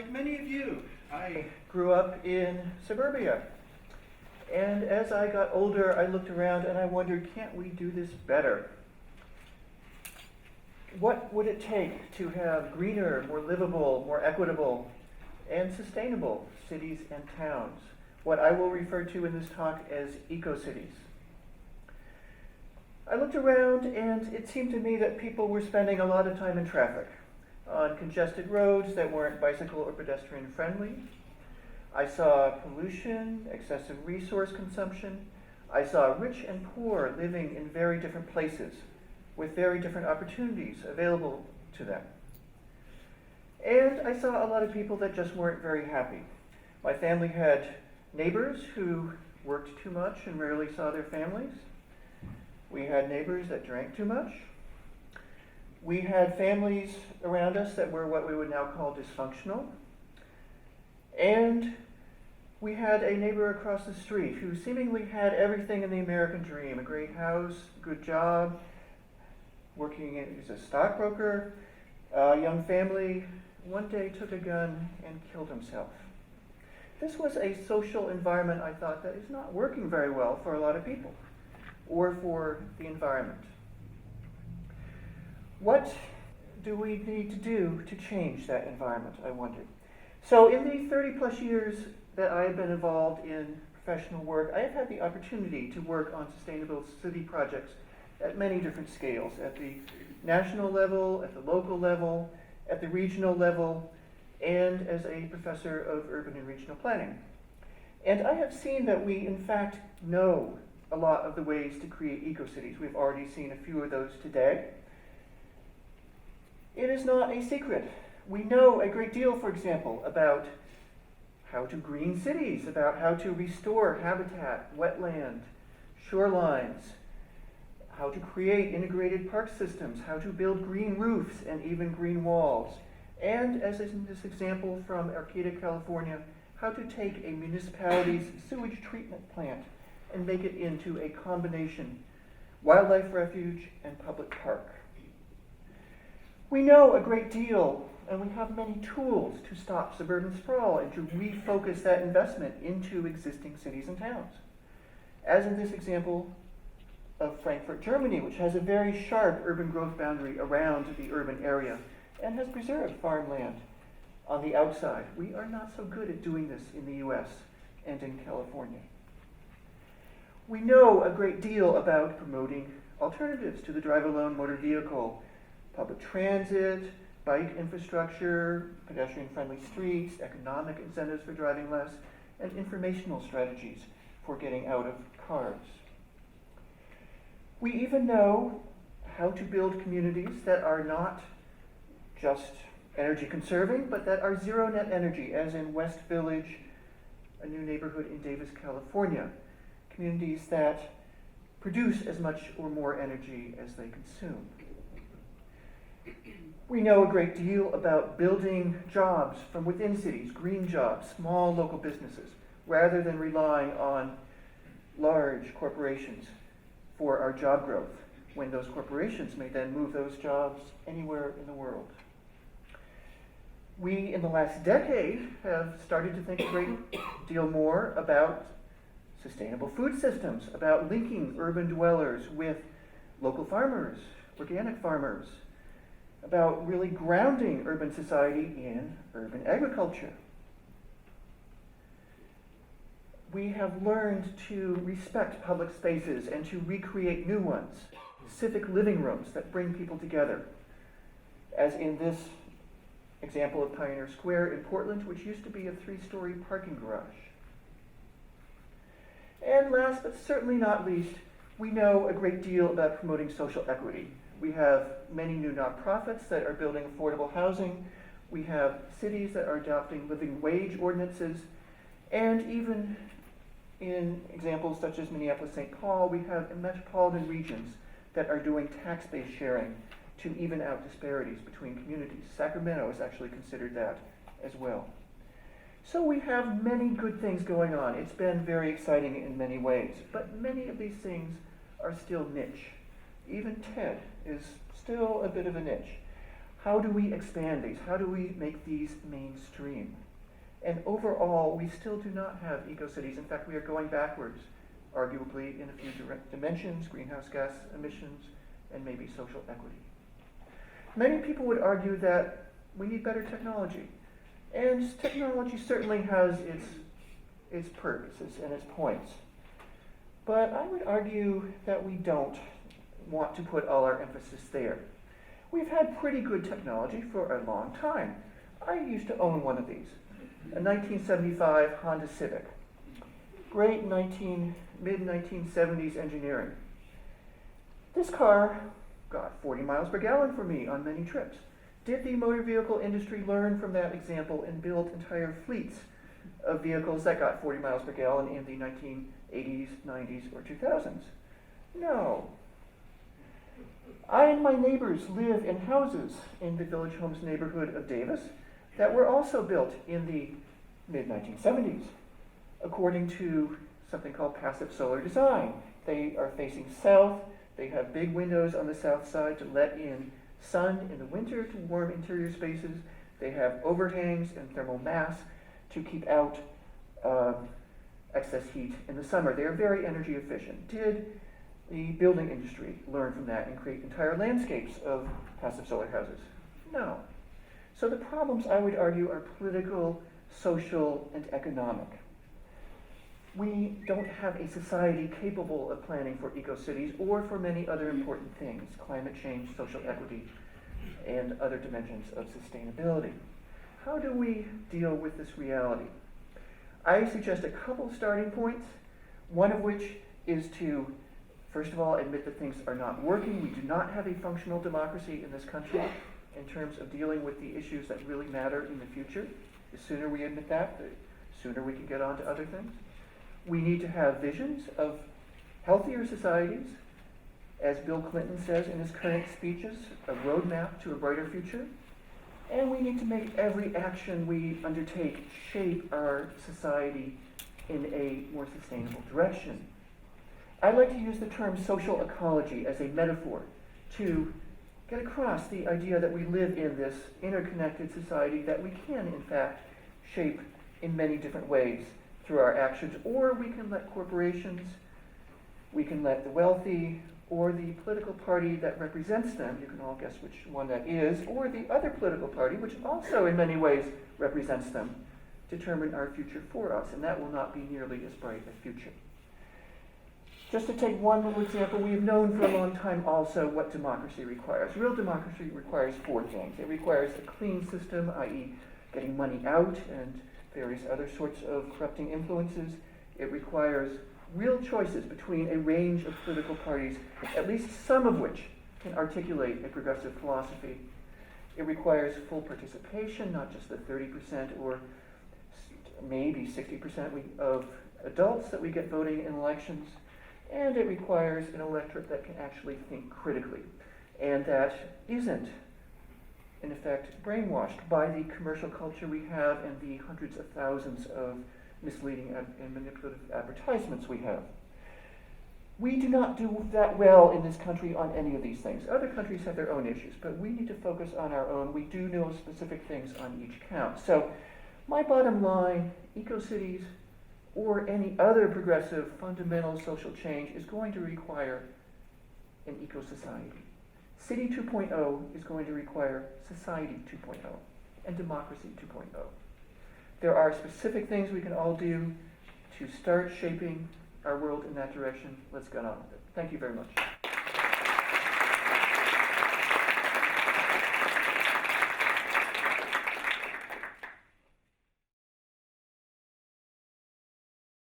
like many of you, I grew up in suburbia. And as I got older, I looked around and I wondered, can't we do this better? What would it take to have greener, more livable, more equitable, and sustainable cities and towns? What I will refer to in this talk as Ecocities. I looked around and it seemed to me that people were spending a lot of time in traffic, on congested roads that weren't bicycle or pedestrian friendly. I saw pollution, excessive resource consumption. I saw rich and poor living in very different places with very different opportunities available to them. And I saw a lot of people that just weren't very happy. My family had neighbors who worked too much and rarely saw their families. We had neighbors that drank too much. We had families around us that were what we would now call dysfunctional. And we had a neighbor across the street who seemingly had everything in the American dream: a great house, good job, working as a stockbroker, a young family. One day took a gun and killed himself. This was a social environment, I thought, that is not working very well for a lot of people or for the environment. What do we need to do to change that environment, I wondered. So in the 30 plus years that I have been involved in professional work, I have had the opportunity to work on sustainable city projects at many different scales, at the national level, at the local level, at the regional level, and as a professor of urban and regional planning. And I have seen that we, in fact, know a lot of the ways to create eco-cities. We've already seen a few of those today. It is not a secret. We know a great deal, for example, about how to green cities, about how to restore habitat, wetland, shorelines, how to create integrated park systems, how to build green roofs and even green walls, and, as in this example from Arcata, California, how to take a municipality's sewage treatment plant and make it into a combination wildlife refuge and public park. We know a great deal, and we have many tools to stop suburban sprawl and to refocus that investment into existing cities and towns. As in this example of Frankfurt, Germany, which has a very sharp urban growth boundary around the urban area and has preserved farmland on the outside. We are not so good at doing this in the US and in California. We know a great deal about promoting alternatives to the drive-alone motor vehicle, public transit, bike infrastructure, pedestrian-friendly streets, economic incentives for driving less, and informational strategies for getting out of cars. We even know how to build communities that are not just energy conserving, but that are zero net energy, as in West Village, a new neighborhood in Davis, California. Communities that produce as much or more energy as they consume. We know a great deal about building jobs from within cities, green jobs, small local businesses, rather than relying on large corporations for our job growth, when those corporations may then move those jobs anywhere in the world. We, in the last decade, have started to think a great deal more about sustainable food systems, about linking urban dwellers with local farmers, organic farmers, about really grounding urban society in urban agriculture. We have learned to respect public spaces and to recreate new ones, civic living rooms that bring people together, as in this example of Pioneer Square in Portland, which used to be a 3-story parking garage. And last but certainly not least, we know a great deal about promoting social equity. We have many new nonprofits that are building affordable housing. We have cities that are adopting living wage ordinances. And even in examples such as Minneapolis-St. Paul, we have metropolitan regions that are doing tax-based sharing to even out disparities between communities. Sacramento is actually considered that as well. So we have many good things going on. It's been very exciting in many ways, but many of these things are still niche. Even TED is still a bit of a niche. How do we expand these? How do we make these mainstream? And overall, we still do not have eco-cities. In fact, we are going backwards, arguably in a few dimensions, greenhouse gas emissions, and maybe social equity. Many people would argue that we need better technology. And technology certainly has its purposes and its points. But I would argue that we don't want to put all our emphasis there. We've had pretty good technology for a long time. I used to own one of these, a 1975 Honda Civic. Great mid-1970s engineering. This car got 40 miles per gallon for me on many trips. Did the motor vehicle industry learn from that example and build entire fleets of vehicles that got 40 miles per gallon in the 1980s, 90s, or 2000s? No. I and my neighbors live in houses in the Village Homes neighborhood of Davis that were also built in the mid-1970s, according to something called passive solar design. They are facing south. They have big windows on the south side to let in sun in the winter to warm interior spaces. They have overhangs and thermal mass to keep out excess heat in the summer. They are very energy efficient. Did the building industry learn from that and create entire landscapes of passive solar houses? No. So the problems, I would argue, are political, social, and economic. We don't have a society capable of planning for eco-cities or for many other important things, climate change, social equity, and other dimensions of sustainability. How do we deal with this reality? I suggest a couple starting points, one of which is to, first of all, admit that things are not working. We do not have a functional democracy in this country in terms of dealing with the issues that really matter in the future. The sooner we admit that, the sooner we can get on to other things. We need to have visions of healthier societies, as Bill Clinton says in his current speeches, a roadmap to a brighter future. And we need to make every action we undertake shape our society in a more sustainable direction. I like to use the term social ecology as a metaphor to get across the idea that we live in this interconnected society that we can, in fact, shape in many different ways through our actions, or we can let corporations, we can let the wealthy, or the political party that represents them, you can all guess which one that is, or the other political party, which also in many ways represents them, determine our future for us, and that will not be nearly as bright a future. Just to take one little example, we have known for a long time also what democracy requires. Real democracy requires four things. It requires a clean system, i.e. getting money out and various other sorts of corrupting influences. It requires real choices between a range of political parties, at least some of which can articulate a progressive philosophy. It requires full participation, not just the 30% or maybe 60% of adults that we get voting in elections. And it requires an electorate that can actually think critically and that isn't, in effect, brainwashed by the commercial culture we have and the hundreds of thousands of misleading and manipulative advertisements we have. We do not do that well in this country on any of these things. Other countries have their own issues, but we need to focus on our own. We do know specific things on each count. So my bottom line, Ecocities or any other progressive fundamental social change is going to require an eco-society. City 2.0 is going to require society 2.0 and democracy 2.0. There are specific things we can all do to start shaping our world in that direction. Let's get on with it. Thank you very much.